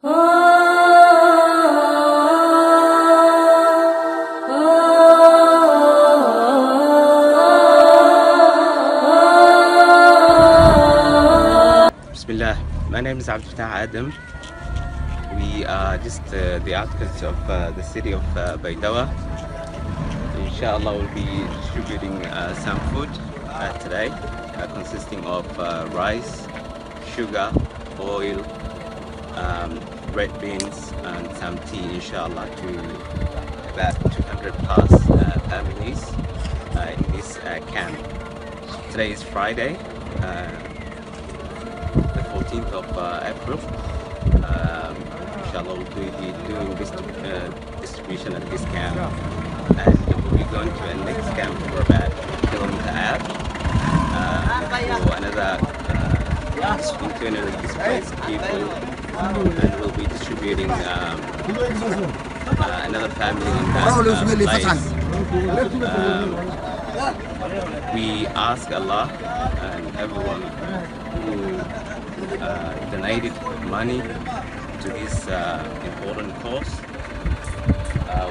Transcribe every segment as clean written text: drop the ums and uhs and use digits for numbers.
Bismillah. My name is Abdullah Adam. We are just the outskirts of the city of Baidawa. Inshallah, we'll be distributing some food today, consisting of rice, sugar, oil, red beans, and some tea, inshallah, to about 200 plus families in this camp. Today is Friday, the 14th of April. Inshallah, we'll be doing this distribution at this camp, and we'll be going to a next camp for about a kilometer out for another internally displaced people, and we'll be distributing another family in that place. We ask Allah and everyone who donated money to this important cause.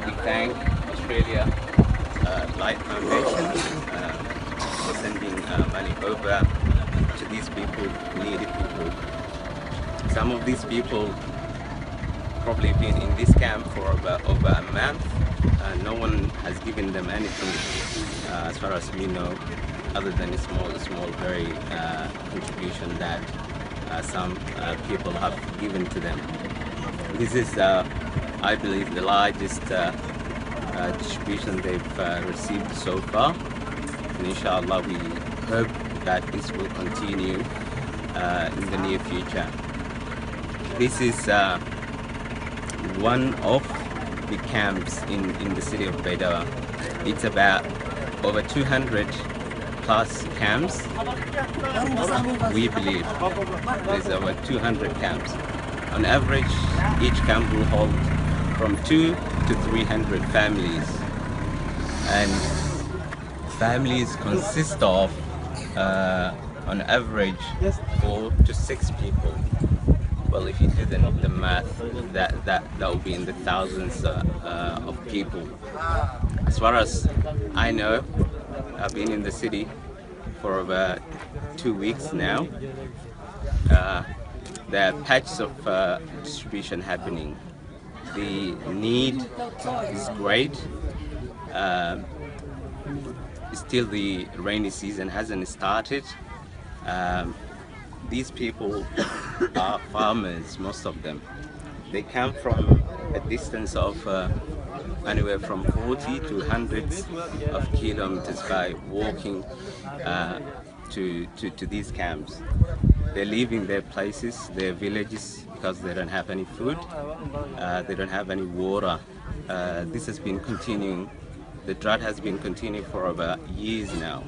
We thank Australia Light Foundation for sending money over to these people, needy people. Some of these people probably been in this camp for over a month. No one has given them anything as far as we know, other than a small very contribution that some people have given to them. This is I believe the largest distribution they've received so far, and inshallah we hope that this will continue in the near future. This is one of the camps in the city of Baidawa. It's about over 200 plus camps. We believe there's over 200 camps. On average, each camp will hold from 200 to 300 families, and families consist of on average 4 to 6 people. Well, if you do the math, that will be in the thousands of people. As far as I know, I've been in the city for about 2 weeks now. There are patches of distribution happening. The need is great. Still, the rainy season hasn't started. These people are farmers, most of them. They come from a distance of anywhere from 40 to hundreds of kilometers by walking to these camps. They're leaving their places, their villages, because they don't have any food, they don't have any water. This has been continuing, the drought has been continuing for about years now,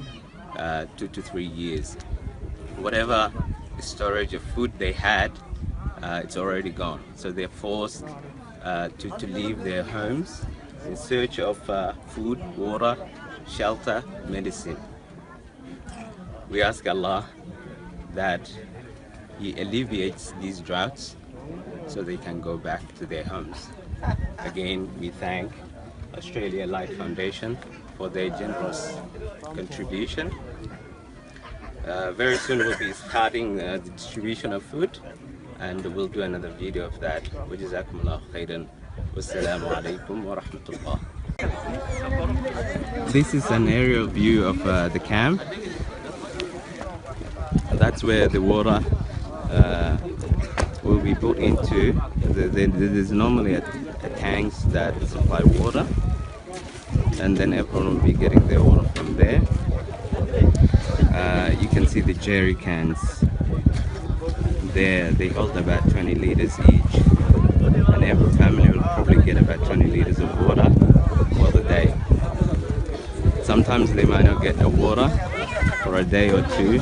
2 to 3 years. Whatever storage of food they had, it's already gone. So they're forced to leave their homes in search of food, water, shelter, medicine. We ask Allah that He alleviates these droughts so they can go back to their homes. Again, we thank Australia Light Foundation for their generous contribution. Very soon we'll be starting the distribution of food, and we'll do another video of that. Wajazakumullahu khairan. Wassalamu alaikum wa rahmatullah. This is an aerial view of the camp. That's where the water will be put into. There's normally a tanks that supply water, and then everyone will be getting their water from there. You can see the jerry cans there. They hold about 20 liters each, and every family will probably get about 20 liters of water for the day. Sometimes they might not get the water for a day or two.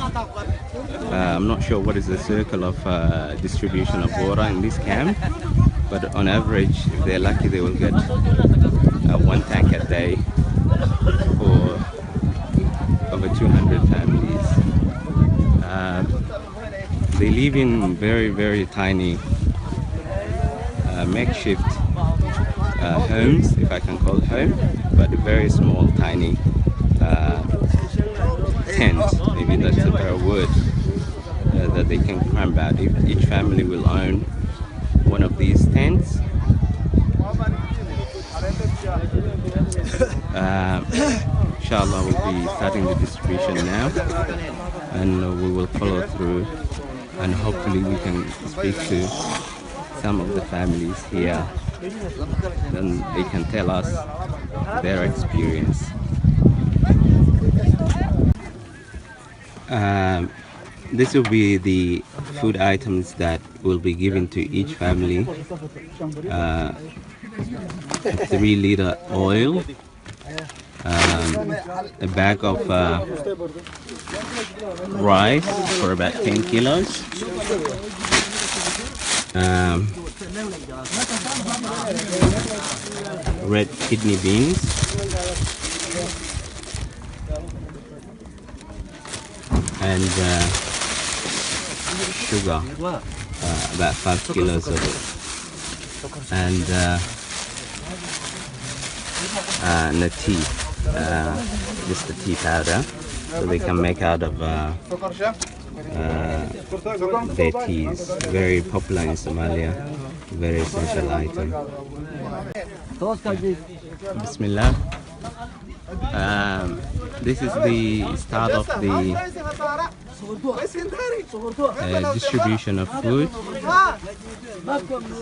I'm not sure what is the circle of distribution of water in this camp, but on average, if they're lucky, they will get 1 tank a day for over 200 families. They live in very, very tiny makeshift homes, if I can call home, but very small, tiny tents, maybe that's a better word, that they can climb out. Each family will own one of these tents. Inshallah, we'll be starting the distribution now, and we will follow through, and hopefully we can speak to some of the families here, then they can tell us their experience. This will be the food items that will be given to each family. 3-liter oil, a bag of rice for about 10 kilos, red kidney beans, and sugar, about 5 kilos of it, and the tea, just the tea powder, so they can make out of their teas. Very popular in Somalia, very essential item. Bismillah. This is the start of the distribution of food.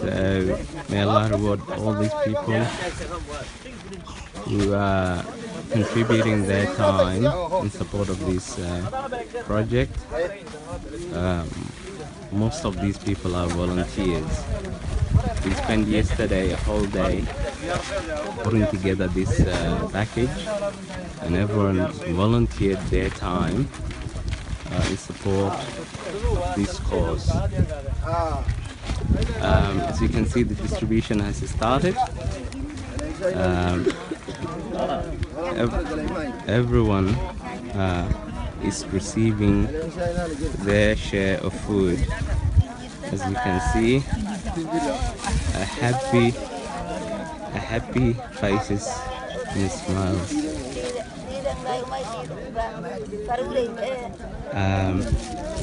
So may Allah reward all these people who are contributing their time in support of this project. Most of these people are volunteers. We spent yesterday a whole day putting together this package, and everyone volunteered their time in support of this cause. As you can see, the distribution has started. Everyone is receiving their share of food. As you can see, happy faces and smiles.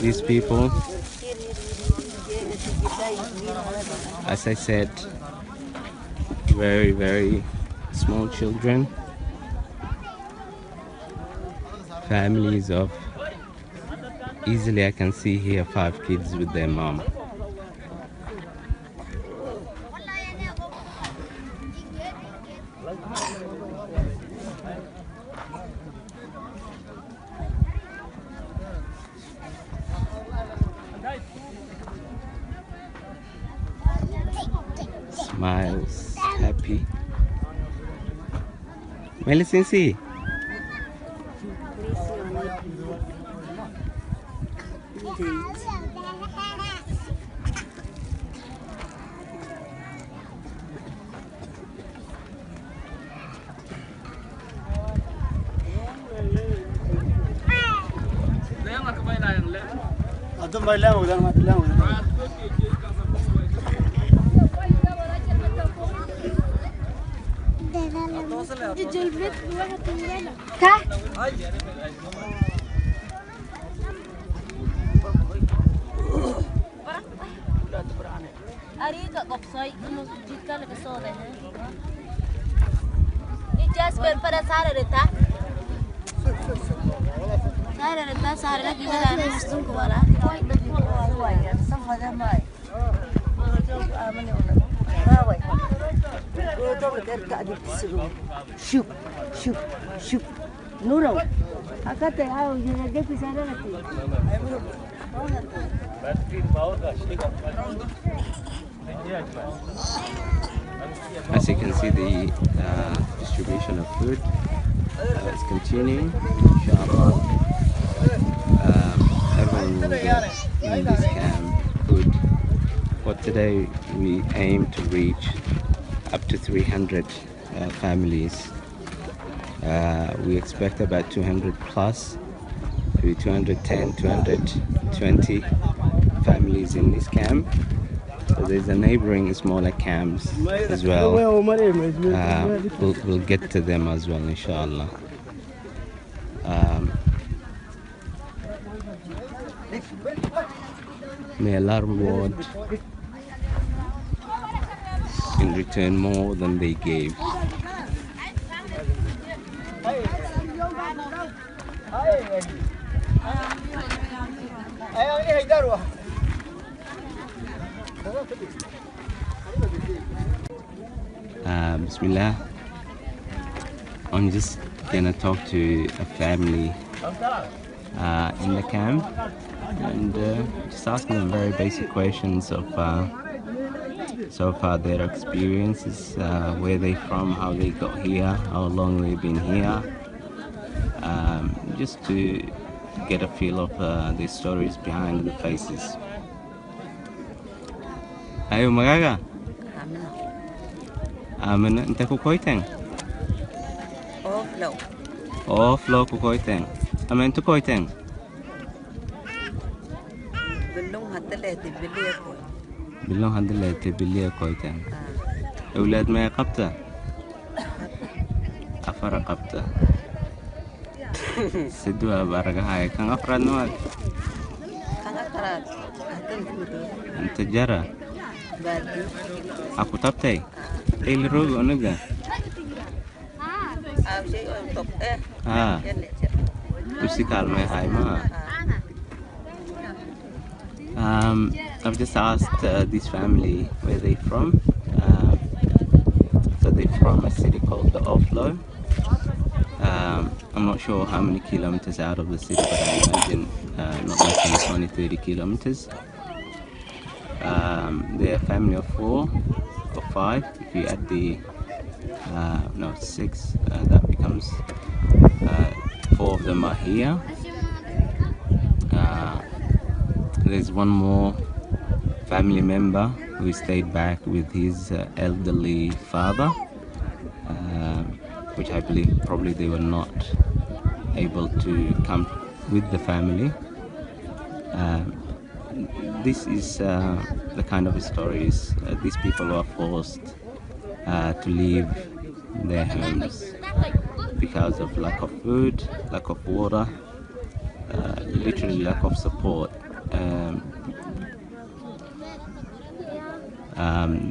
These people, as I said, very small children, families of, easily I can see here 5 kids with their mom. Smiles, happy. Medicine see. Shoot. No. Akate hao yeye pisana lati. As you can see, the distribution of food is continuing. Inshallah, everyone will get in this camp food. For today, we aim to reach up to 300 families. We expect about 200 plus, maybe 210, 220 families in this camp. So there's a neighboring smaller camps as well. We'll get to them as well, inshallah. May Allah reward in return more than they gave. Bismillah. I'm just gonna talk to a family in the camp and just asking them very basic questions of so far their experiences, where they from, how they got here, how long they've been here, just to get a feel of the stories behind the faces. Ayo magaga. Amina, انت كوكويتين. فلو كوكويتين. أما أنت كويتين. باللون هذا اللي كويتين. أولاد ما يقبته. أفرق قبته. سدوا بارجة هاي كان أفراد نواد. أنت جرا. Aku taptay. Rogo naga. Usikal may hai ma. I've just asked this family where they from. So they're from a city called the Offlow. I'm not sure how many kilometers out of the city, but I imagine not less than 20-30 kilometers. They're a family of 4 or 5. If you add the no 6, that becomes 4 of them are here. There's one more family member who stayed back with his elderly father, which I believe probably they were not able to come with the family. This is the kind of stories these people are forced to leave their homes because of lack of food, lack of water, literally lack of support.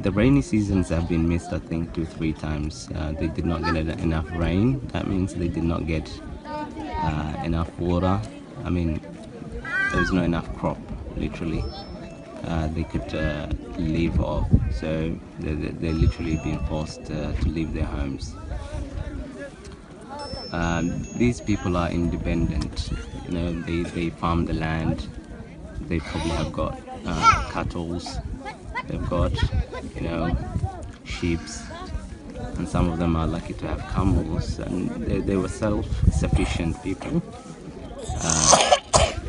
The rainy seasons have been missed, I think, 2-3 times. They did not get enough rain. That means they did not get enough water. I mean, there was not enough crop, literally. They could live off, so they're literally being forced to leave their homes. These people are independent. You know, they farm the land. They probably have got cattle. They've got, you know, sheep, and some of them are lucky to have camels. And they were self-sufficient people.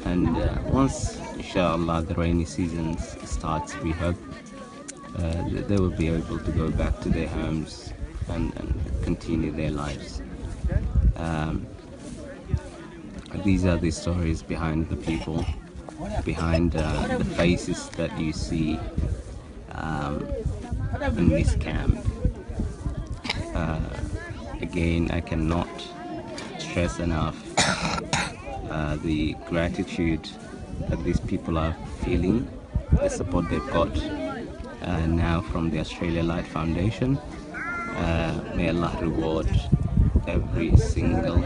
And once, inshallah, the rainy season starts, we hope they will be able to go back to their homes and continue their lives. These are the stories behind the people, behind the faces that you see in this camp. Again, I cannot stress enough the gratitude that these people are feeling, the support they've got now from the Australia Light Foundation. May Allah reward every single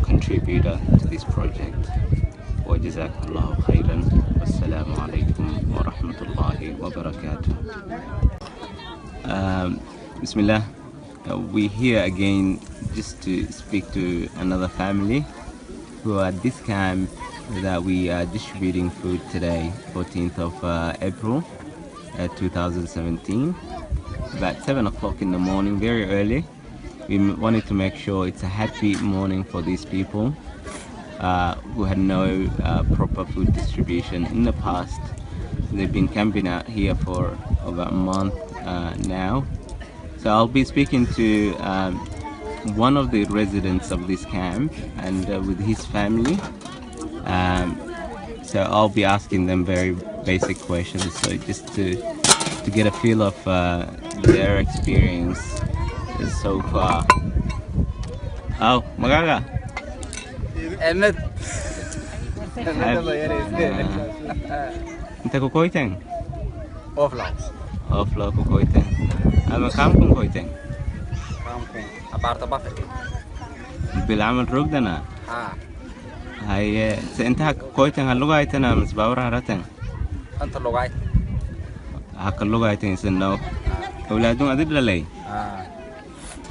contributor to this project. وجزاكم الله خيرا والسلام عليكم ورحمة الله وبركاته. Bismillah. We're here again just to speak to another family who are at this camp that we are distributing food today, 14th of April 2017, about 7 o'clock in the morning, very early. We wanted to make sure it's a happy morning for these people who had no proper food distribution in the past. They've been camping out here for about a month now. So I'll be speaking to one of the residents of this camp and with his family. So I'll be asking them very basic questions, so just to get a feel of their experience so far. Oh, Magaga. Ahmed. Inta ko koiteng? Offline. Offlo ko koiteng. Ama kam kung koiteng? Kampung. Aparta Buffett. بالعمل رقدنا هاي انت كويتن هاللغايتنا مس باورا رتن أنت اللغاية هاك اللغايتين سنو أولادهم أدب للي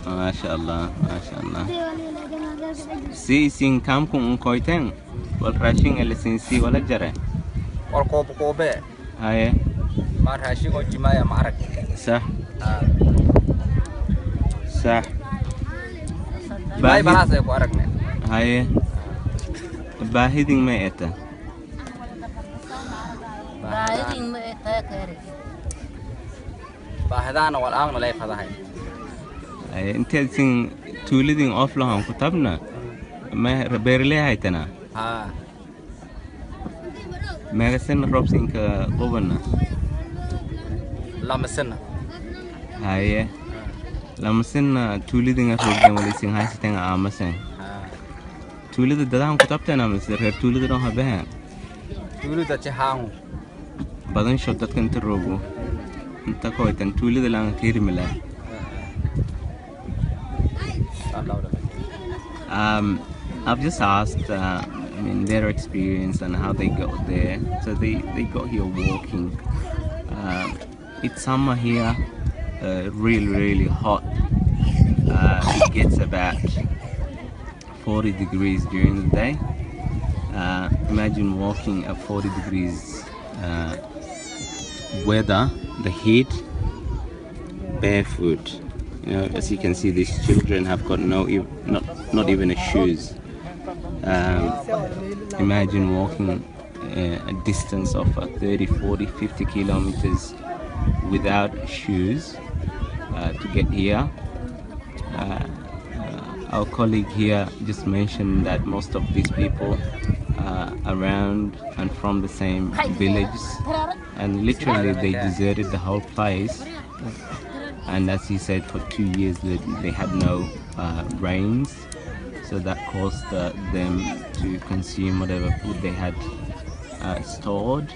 ما شاء الله ما شاء الله سين كامكم كويتن والراشين اللي سي ولا جرى والكوبة هاي ما راشين وجماعة معرك صح صح باهي براسة يكو أرقنا هاي باهدين ما إتا باهدين ما إتا كاري باهدانا والآن لا يفضل هاي انت سين تولدين أفلهم كتبنا ما بيرلي هايتنا ما غسن روبسين كقبنا لما سنة هاي لما سن تولدين الرجال وليسين هاي ستين عامسين تولد الددام كتبتنا مسير تولد روها بها تولد تشهاو بعدين شدت كنت الروبو انت كويتن تولد لان كثير ملا I've just asked I mean their experience and how they got there. So they got here walking. It's summer here, really hot. It gets about 40 degrees during the day. Imagine walking at 40 degrees weather, the heat, barefoot. You know, as you can see, these children have got not even a shoes. Imagine walking a distance of 30, 40, 50 kilometers without shoes to get here. Our colleague here just mentioned that most of these people are around and from the same village, and literally they deserted the whole place. And as he said, for 2 years they had no rains, so that caused them to consume whatever food they had stored.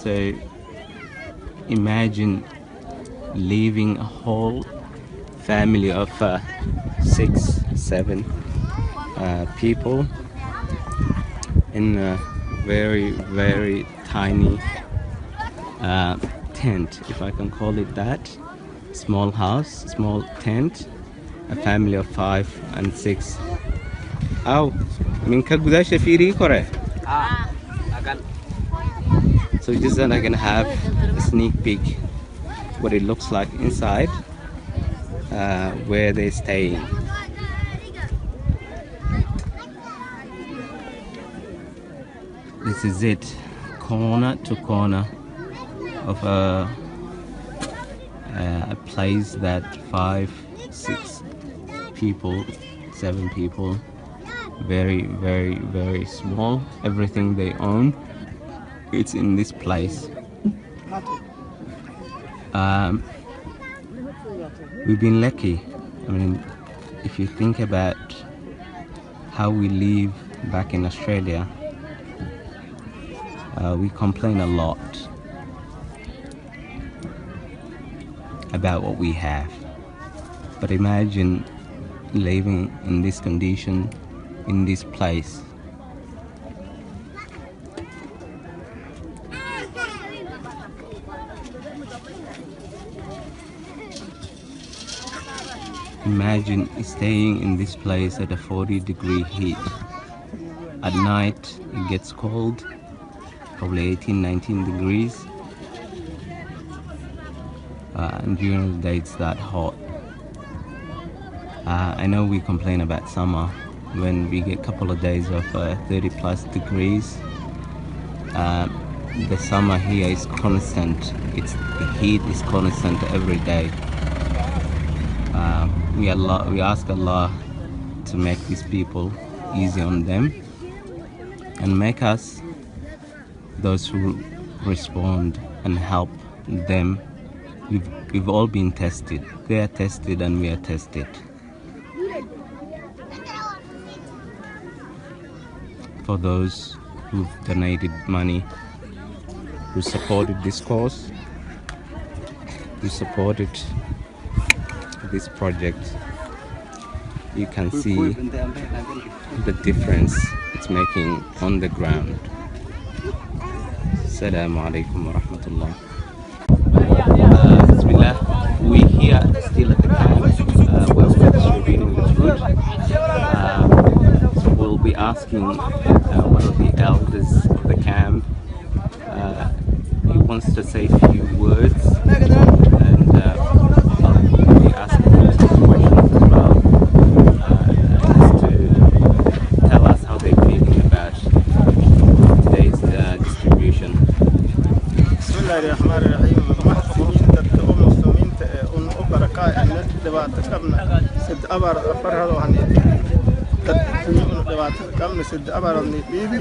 So imagine leaving a whole family of 6, 7 people in a very tiny tent, if I can call it that. Small house, small tent, a family of 5 and 6. Ow, minka gudasha firi kore. So just then I can have a sneak peek what it looks like inside where they're staying. This is it, corner to corner of a place that 5, 6 people, 7 people, very small. Everything they own, it's in this place. We've been lucky. I mean, if you think about how we live back in Australia, we complain a lot about what we have. But imagine living in this condition, in this place. Imagine staying in this place at a 40-degree heat. At night it gets cold, probably 18, 19 degrees. And during the day it's that hot. I know we complain about summer when we get a couple of days of 30 plus degrees. The summer here is constant. The heat is constant every day. We ask Allah to make these people easy on them. and make us those who respond and help them. We've all been tested. They are tested and we are tested. For those who've donated money, who supported this cause, who supported this project, you can see the difference it's making on the ground. Assalamu alaikum wa rahmatullah. Bismillah. We're here still at the camp where we're distributing the food. So we'll be asking one of the elders of the camp. He wants to say a few words, and I'll be asking him some questions as well, just to tell us how they're feeling about today's distribution. Bismillahirrahmanirrahim. Mahsinin dadka oo muslimiinta oo u barakay inna dhibaato qabna sid abar farhado hani dad oo dhibaato qabna sid abar ni dhibi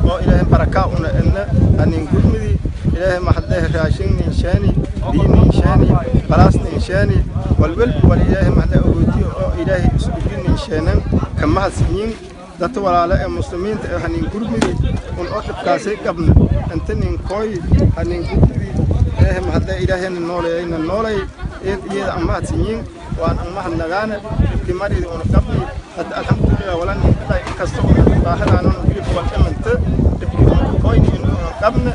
oo ilaahay baraka una inna anin gudmidi ilaahay mahdaah raashin shani diin shani balasni shani walwal wal ilaahay mahdaah ooti oo ilaahay isbigin shanan kama hasinin dad walaalo ee muslimiinta ee hanin gudmidi oo dhibkaasay qabna antanin koy hanin gudmidi ilaahay mahdaah ilaahay noolay iyada amaadsinin waan amahad nagaana dimaridi oo qabni alhamdulillah walan kasto baahana bilif wal amanta koy qabna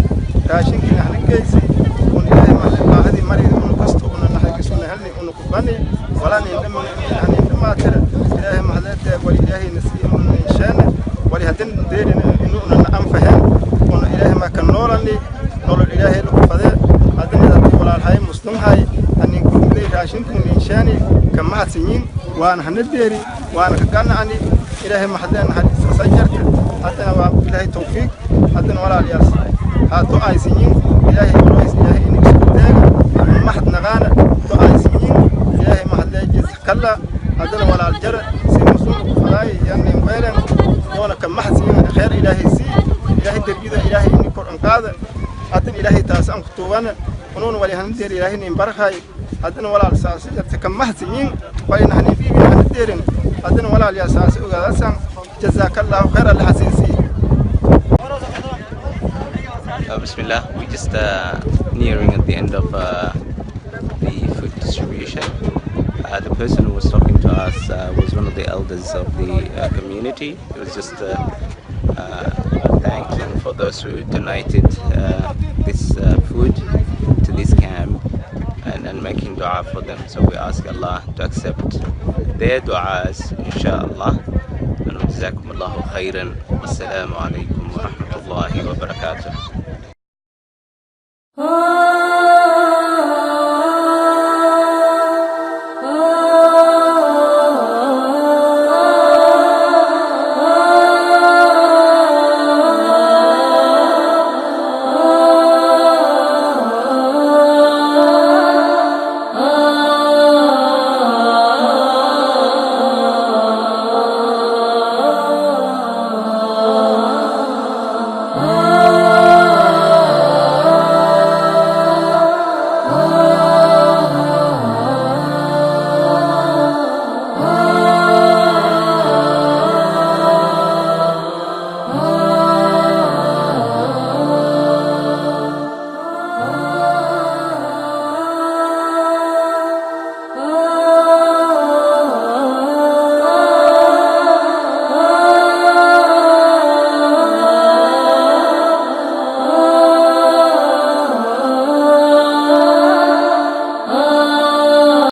raashinka halkaysi oo ilaahay mahdaah maridi oo kasto oo naxariisuna halni oo kubani walan indama hanin dhamaatira ilaahay mahdaah wal ilaahay nasiib inshaana wali hadan deerina inuu anfahan oo ilaahay ma kan noolani nolol ilaahay lagu fadee hadan walaalhay muslimhay anin gudmay raashinku inshaani kama hadsiin waan hanadeeri waan ka ganacni ilaahay mahdaah hadis sajarka hadana waa ilaahay tawfiiq hadana walaalyaas hadu aysiin ilaahay rois ilaahay in isku taaga mahad nagaana to aysiin ilaahay mahdaah jis kala hadana walaal jara si muslim falaay yani weelan doona kama hadsiin khair ilaahay si ilaahay darbida ilaahay in kor an qaada hadana ilaahay taas an kutuwana ونون ولي هندير إلهي نبرخاي هذا ولا الأساس تكمه سنين وين هنبي هنديرن هذا ولا الأساس وقاسم جزاك الله خير الحسيسي. Bismillah, we just nearing at the end of the food distribution. The person who was talking to us was one of the elders of the community. It was just thanking for those who donated this food to this camp and making dua for them. So we ask Allah to accept their du'as, inshallah. And jazakumullahu khairan. Wassalamu alaikum wa rahmatullahi wa barakatuh.